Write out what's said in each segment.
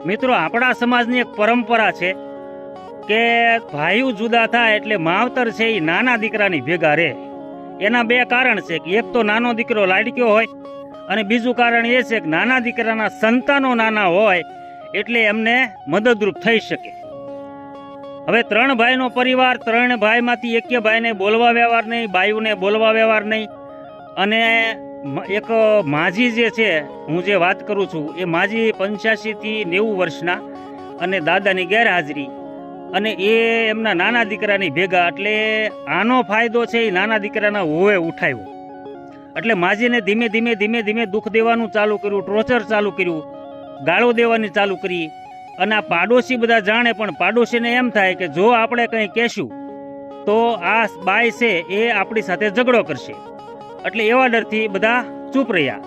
મિત્રો, આપણા સમાજની એક પરંપરા છે કે ભાઈઓ જુદા થાય એટલે માવતર છે એ નાના દીકરાની ભેગા રહે. એના બે કારણ છે કે એક તો નાનો દીકરો લાડક્યો હોય અને બીજું કારણ એ છે કે નાના દીકરાના સંતાનો નાના હોય એટલે એમને મદદરૂપ થઈ શકે. હવે 3 ભાઈનો પરિવાર, 3 ભાઈમાંથી એક ભાઈને બોલવા વ્યવહાર નહીં, બાયુને બોલવા વ્યવહાર નહીં. અને એક માજી જે છે, હું જે વાત કરું છું એ માજી 85 થી 90 વર્ષના અને દાદાની ગેરહાજરી અને એ એમના નાના દીકરાની ભેગા. એટલે આનો ફાયદો છે એ નાના દીકરાના હોવે ઉઠાવ્યો. એટલે માજીને ધીમે ધીમે દુઃખ દેવાનું ચાલુ કર્યું, ટોર્ચર ચાલુ કર્યું, ગાળો દેવાની ચાલુ કરી. અને આ પાડોશી બધા જાણે, પણ પાડોશીને એમ થાય કે જો આપણે કંઈ કહેશું તો આ બાઈ છે એ આપણી સાથે ઝઘડો કરશે. એટલે એવા ડરથી બધા ચૂપ રહ્યા.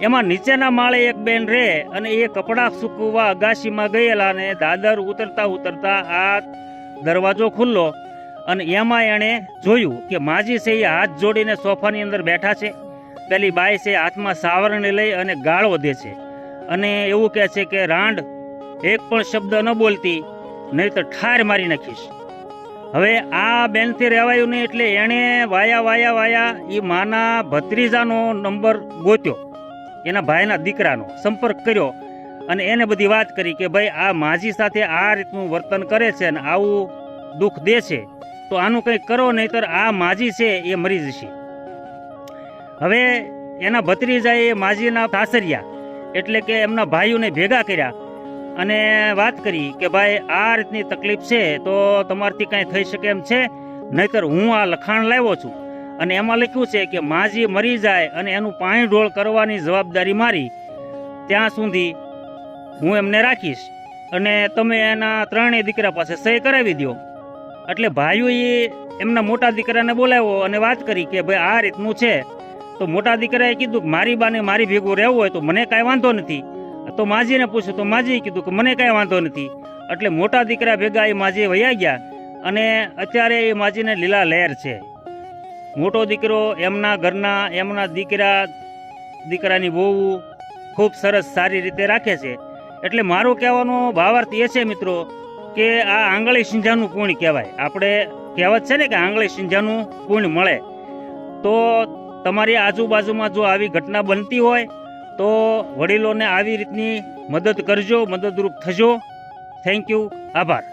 એમાં નીચેના માળે એક બેન રહે અને એ કપડાં સૂકવવા અગાશીમાં ગયેલા અને દાદર ઉતરતા આ દરવાજો ખુલ્લો અને એમાં એણે જોયું કે માજી છે એ હાથ જોડીને સોફાની અંદર બેઠા છે. પેલી બાઈ છે હાથમાં સાવરણી લઈ અને ગાળો દે છે અને એવું કહે છે કે રાંડ એક પણ શબ્દ ન બોલતી, નહીં તો ઠાર મારી નાખીશ. હવે આ બેનથી રહેવાયું નહીં એટલે એણે વાયા એ માના ભત્રીજાનો નંબર ગોત્યો, એના ભાઈના દીકરાનો સંપર્ક કર્યો અને એને બધી વાત કરી કે ભાઈ આ માજી સાથે આ રીતનું વર્તન કરે છે અને આવું દુઃખ દે છે તો આનું કંઈક કરો, નહીંતર આ માજી છે એ મરી જશે. હવે એના ભત્રીજાએ માજીના સાસરિયા એટલે કે એમના ભાઈઓને ભેગા કર્યા અને વાત કરી કે ભાઈ આ રીતની તકલીફ છે તો તમારથી કાંઈ થઈ શકે એમ છે, નહીંતર હું આ લખાણ લાવ્યો છું અને એમાં લખ્યું છે કે માજી મરી જાય અને એનું પાણી ઢોળ કરવાની જવાબદારી મારી, ત્યાં સુધી હું એમને રાખીશ અને તમે એના 3 દીકરા પાસે સહી કરાવી દો. એટલે ભાઈઓએ એમના મોટા દીકરાને બોલાવ્યો અને વાત કરી કે ભાઈ આ રીતનું છે. તો મોટા દીકરાએ કીધું કે મારી બાને મારી ભેગું રહેવું હોય તો મને કાંઈ વાંધો નથી. તો માજીને પૂછ્યું તો માજીએ કીધું કે મને કાંઈ વાંધો નથી. એટલે મોટા દીકરા ભેગા એ માજી વયા ગયા અને અત્યારે એ માજીને લીલા લહેર છે. મોટો દીકરો એમના ઘરના એમના દીકરાની વહુ ખૂબ સરસ સારી રીતે રાખે છે. એટલે મારો કહેવાનો ભાવાર્થ એ છે મિત્રો કે આ આંગળી સિંજાનું પુણ્ય કહેવાય. આપણે કહેવત છે ને કે આંગળી સિંજાનું પુણ્ય મળે. તો તમારી આજુબાજુમાં જો આવી ઘટના બનતી હોય તો વડીલોને આવી રીતની મદદ કરજો, મદદરૂપ થજો. થેન્ક યુ, આભાર.